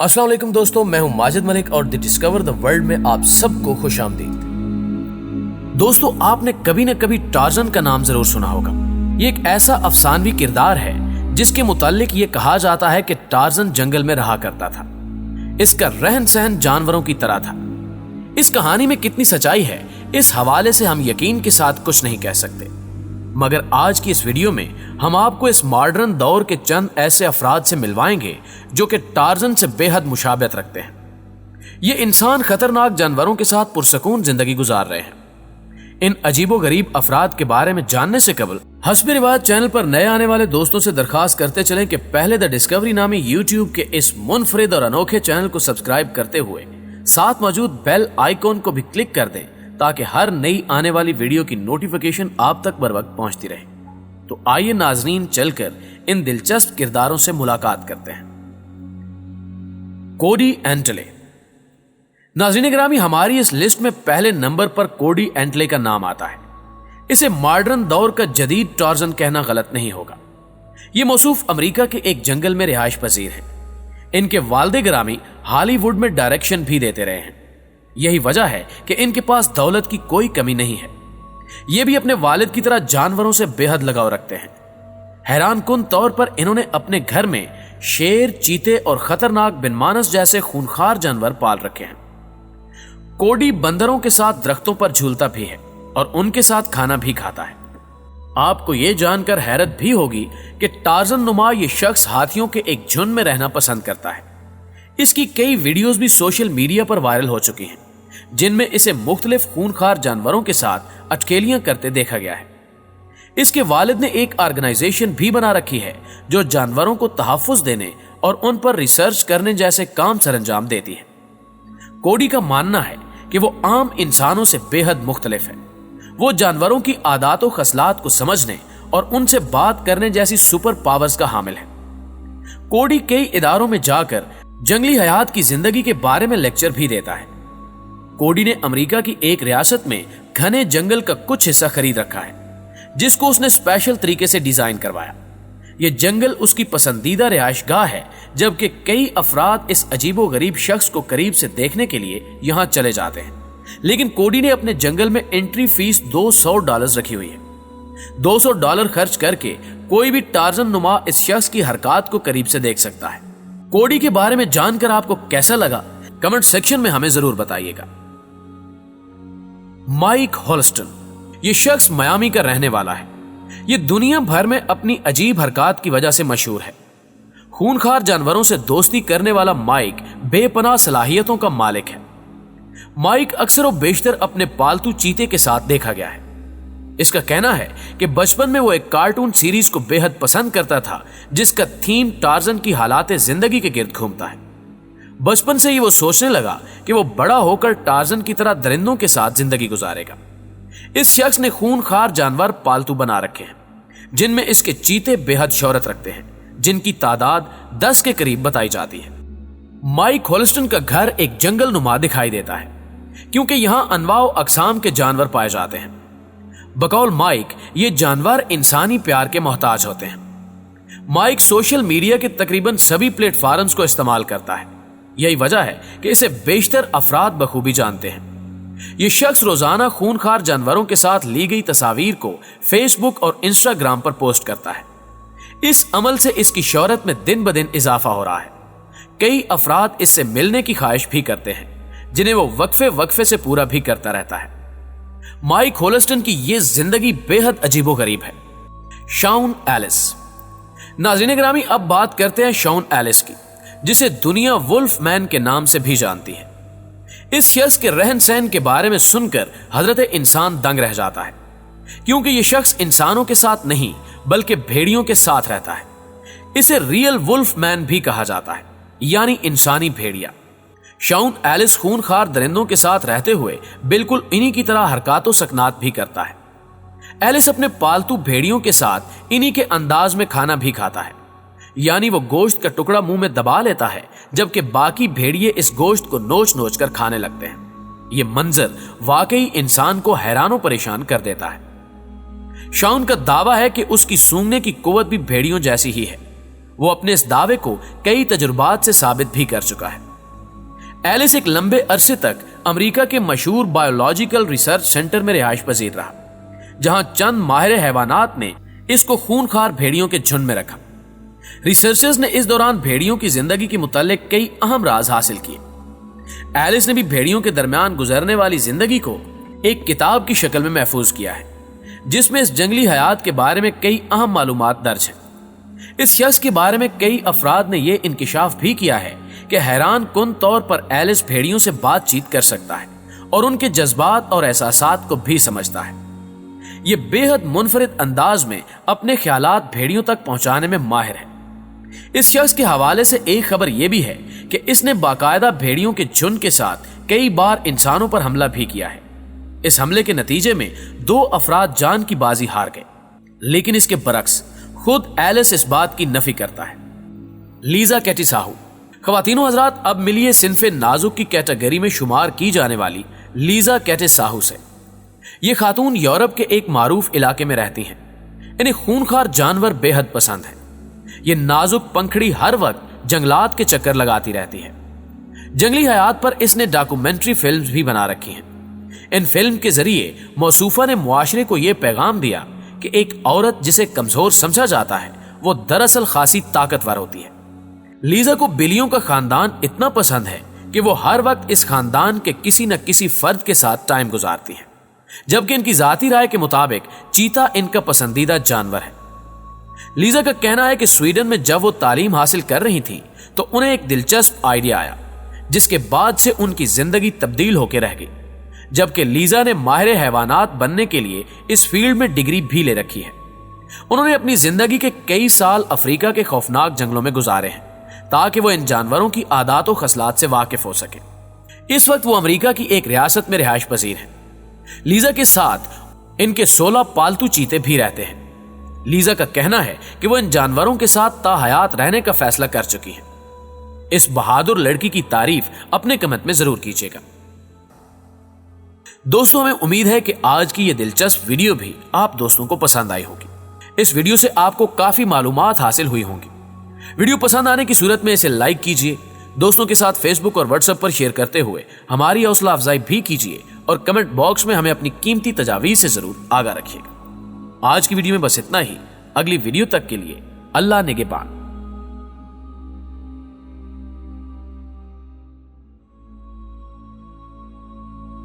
अस्सलाम वालेकुम दोस्तों, मैं हूं माजिद मलिक और द डिस्कवर द वर्ल्ड में आप सबको खुश आमदीद। दोस्तों, आपने कभी न कभी टार्जन का नाम जरूर सुना होगा। ये एक ऐसा अफसानवी किरदार है जिसके मुतालिक ये कहा जाता है कि टार्जन जंगल में रहा करता था। इसका रहन सहन जानवरों की तरह था। इस कहानी में कितनी सच्चाई है, इस हवाले से हम यकीन के साथ कुछ नहीं कह सकते, मगर आज की इस वीडियो में हम आपको इस मॉडर्न दौर के चंद ऐसे अफराद से मिलवाएंगे जो कि टार्जन से बेहद मुशाबहत रखते हैं। ये इंसान खतरनाक जानवरों के साथ पुरसकून जिंदगी गुजार रहे हैं। इन अजीबोगरीब अफराद के बारे में जानने से कबल हस्बे रिवायत चैनल पर नए आने वाले दोस्तों से दरखास्त करते चलें कि पहले द डिस्कवरी नामी यूट्यूब के इस मुनफरिद और अनोखे चैनल को सब्सक्राइब करते हुए साथ मौजूद बेल आइकॉन को भी क्लिक कर दें ताकि हर नई आने वाली वीडियो की नोटिफिकेशन आप तक बर वक्त पहुंचती रहे। तो आइए नाजरीन, चलकर इन दिलचस्प किरदारों से मुलाकात करते हैं। कोडी एंटले। नाज़रीन गिरामी, हमारी इस लिस्ट में पहले नंबर पर कोडी एंटले का नाम आता है। इसे मॉडर्न दौर का जदीद टार्जन कहना गलत नहीं होगा। ये मौसूफ अमेरिका के एक जंगल में रिहाइश पजीर है। इनके वालिद गिरामी हॉलीवुड में डायरेक्शन भी देते रहे हैं। यही वजह है कि इनके पास दौलत की कोई कमी नहीं है। ये भी अपने वालिद की तरह जानवरों से बेहद लगाव रखते हैं। हैरान कुन तौर पर इन्होंने अपने घर में शेर, चीते और खतरनाक बिनमानस जैसे खूंखार जानवर पाल रखे हैं। कोडी बंदरों के साथ दरख्तों पर झूलता भी है और उनके साथ खाना भी खाता है। आपको यह जानकर हैरत भी होगी कि टार्जन नुमा ये शख्स हाथियों के एक झुंड में रहना पसंद करता है। इसकी कई वीडियोस भी सोशल मीडिया पर वायरल हो चुकी हैं, जिनमें इसे मुख्तलिफ खूंखार जानवरों के साथ अटकेलियां करते देखा गया है। इसके वालिद ने एक ऑर्गेनाइजेशन भी बना रखी है जो जानवरों को तहफ्फुज देने और उन पर रिसर्च करने जैसे काम सरंजाम देती है। कोडी का मानना है कि वो आम इंसानों से बेहद मुख्तलिफ है। वो जानवरों की आदात और खसलात को समझने और उनसे बात करने जैसी सुपर पावर्स का हामिल है। कोडी कई इदारों में जाकर जंगली हयात की जिंदगी के बारे में लेक्चर भी देता है। कोडी ने अमेरिका की एक रियासत में घने जंगल का कुछ हिस्सा खरीद रखा है, जिसको उसने स्पेशल तरीके से डिजाइन करवाया। यह जंगल उसकी पसंदीदा रिहाइशगाह है, जबकि कई अफराद इस अजीबोगरीब शख्स को करीब से देखने के लिए यहां चले जाते हैं। लेकिन कोडी ने अपने जंगल में एंट्री फीस $200 रखी हुई है। $200 खर्च करके कोई भी टार्जन नुमा इस शख्स की हरकत को करीब से देख सकता है। कोडी के बारे में जानकर आपको कैसा लगा, कमेंट सेक्शन में हमें जरूर बताइएगा। Mike Holston. ये शख्स मियामी का रहने वाला है। ये दुनिया भर में अपनी अजीब हरकत की वजह से मशहूर है। खूंखार जानवरों से दोस्ती करने वाला माइक बेपनाह सलाहियतों का मालिक है। माइक अक्सर और बेशतर अपने पालतू चीते के साथ देखा गया है। इसका कहना है कि बचपन में वो एक कार्टून सीरीज को बेहद पसंद करता था, जिसका थीम टार्जन की हालात जिंदगी के गिर्द घूमता है। बचपन से ही वो सोचने लगा कि वो बड़ा होकर टार्जन की तरह दरिंदों के साथ जिंदगी गुजारेगा। इस शख्स ने खूंखार जानवर पालतू बना रखे हैं, जिनमें इसके चीते बेहद शोहरत रखते हैं, जिनकी तादाद 10 के करीब बताई जाती है। माइक होल्स्टन का घर एक जंगल नुमा दिखाई देता है, क्योंकि यहां अनवाओ अकसाम के जानवर पाए जाते हैं। बकौल माइक, ये जानवर इंसानी प्यार के मोहताज होते हैं। माइक सोशल मीडिया के तकरीबन सभी प्लेटफॉर्म्स को इस्तेमाल करता है। यही वजह है कि इसे बेशतर अफराद बखूबी जानते हैं। ये शख्स रोजाना खूंखार जानवरों के साथ ली गई तस्वीर को फेसबुक और इंस्टाग्राम पर पोस्ट करता है। इस अमल से इसकी शोहरत में दिन ब दिन इजाफा हो रहा है। कई अफराद इससे मिलने की ख्वाहिश भी करते हैं, जिन्हें वो वक्फे से पूरा भी करता रहता है। माइक होल्स्टन की यह जिंदगी बेहद अजीबोगरीब है। Sean Ellis. नाज़रीन गिरामी, अब बात करते हैं शॉन एलिस की, जिसे दुनिया वुल्फ मैन के नाम से भी जानती है। इस शख्स के रहन सहन के बारे में सुनकर हजरत इंसान दंग रह जाता है, क्योंकि यह शख्स इंसानों के साथ नहीं बल्कि भेड़ियों के साथ रहता है। इसे रियल वुल्फ मैन भी कहा जाता है, यानी इंसानी भेड़िया। शॉन एलिस खूंखार दरिंदों के साथ रहते हुए बिल्कुल इन्हीं की तरह हरकतों सकनात भी करता है। एलिस अपने पालतू भेड़ियों के साथ इन्हीं के अंदाज में खाना भी खाता है, यानी वो गोश्त का टुकड़ा मुंह में दबा लेता है, जबकि बाकी भेड़िए इस गोश्त को नोच नोच कर खाने लगते हैं। ये मंजर वाकई इंसान को हैरान और परेशान कर देता है। शॉन का दावा है कि उसकी सूंघने की कुव्वत भी भेड़ियों जैसी ही है। वो अपने इस दावे को कई तजुर्बात से साबित भी कर चुका है। एलिस एक लंबे अरसे तक अमेरिका के मशहूर बायोलॉजिकल रिसर्च सेंटर में रिहाइश पजीर रहा, जहां चंद माहिर हैवानात ने इसको खूनखार भेड़ियों के झुंड में रखा। रिसर्चर्स ने इस दौरान भेड़ियों की जिंदगी के मुताल्लिक कई अहम राज हासिल किए। एलिस ने भी भेड़ियों के दरमियान गुजरने वाली जिंदगी को एक किताब की शक्ल में महफूज किया है, जिसमें इस जंगली हयात के बारे में कई अहम मालूमात दर्ज हैं। इस शख्स के बारे में कई अफराद ने यह इंकिशाफ भी किया है कि हैरान कुन तौर पर एलिस भेड़ियों से बातचीत कर सकता है और उनके जज्बात और एहसासात को भी समझता है। ये बेहद मुनफरिद अंदाज में अपने ख्यालात भेड़ियों तक पहुंचाने में माहिर है। इस शख्स के हवाले से एक खबर यह भी है कि इसने बाकायदा भेड़ियों के झुंड के साथ कई बार इंसानों पर हमला भी किया है। इस हमले के नतीजे में 2 अफराद जान की बाजी हार गए, लेकिन इसके बरक्स खुद एलिस इस बात की नफी करता है। Lisa Katie Sahu. ख्वातीनो हजरात, अब मिलिए सिन्फे नाजुक की कैटेगरी में शुमार की जाने वाली लीजा कैटी साहू से। ये खातून यूरोप के एक मारूफ इलाके में रहती हैं। इन्हें खूनखार जानवर बेहद पसंद है। ये नाजुक पंखड़ी हर वक्त जंगलात के चक्कर लगाती रहती है। जंगली हयात पर इसने डॉक्यूमेंट्री फिल्म्स भी बना रखी हैं। इन फिल्म के जरिए मौसूफा ने मुआशरे को यह पैगाम दिया कि एक औरत जिसे कमजोर समझा जाता है वो दरअसल खासी ताकतवर होती है। लीजा को बिल्लियों का खानदान इतना पसंद है कि वो हर वक्त इस खानदान के किसी न किसी फर्द के साथ टाइम गुजारती है, जबकि इनकी जाती राय के मुताबिक चीता इनका पसंदीदा जानवर है। लीजा का कहना है कि स्वीडन में जब वो तालीम हासिल कर रही थी तो उन्हें एक दिलचस्प आइडिया आया, जिसके बाद से उनकी जिंदगी तब्दील होकर रह गई। जबकि लीजा ने माहिर हैवानात बनने के लिए इस फील्ड में डिग्री भी ले रखी है। उन्होंने अपनी जिंदगी के कई साल अफ्रीका के खौफनाक जंगलों में गुजारे हैं ताकि वो इन जानवरों की आदात और खसलात से वाकिफ हो सके। इस वक्त वो अमेरिका की एक रियासत में रिहाइश पजीर है। लीजा के साथ इनके 16 पालतू चीते भी रहते हैं। लीजा का कहना है कि वो इन जानवरों के साथ ताहयात रहने का फैसला कर चुकी है। इस बहादुर लड़की की तारीफ अपने कमेंट में जरूर कीजिएगा। दोस्तों, हमें उम्मीद है कि आज की यह दिलचस्प वीडियो भी आप दोस्तों को पसंद आई होगी। इस वीडियो से आपको काफी मालूमात हासिल हुई होंगी। वीडियो पसंद आने की सूरत में इसे लाइक कीजिए, दोस्तों के साथ फेसबुक और व्हाट्सएप पर शेयर करते हुए हमारी हौसला अफजाई भी कीजिए और कमेंट बॉक्स में हमें अपनी कीमती तजावीज़ से जरूर आगाह रखिएगा। आज की वीडियो में बस इतना ही। अगली वीडियो तक के लिए अल्लाह निगहबान।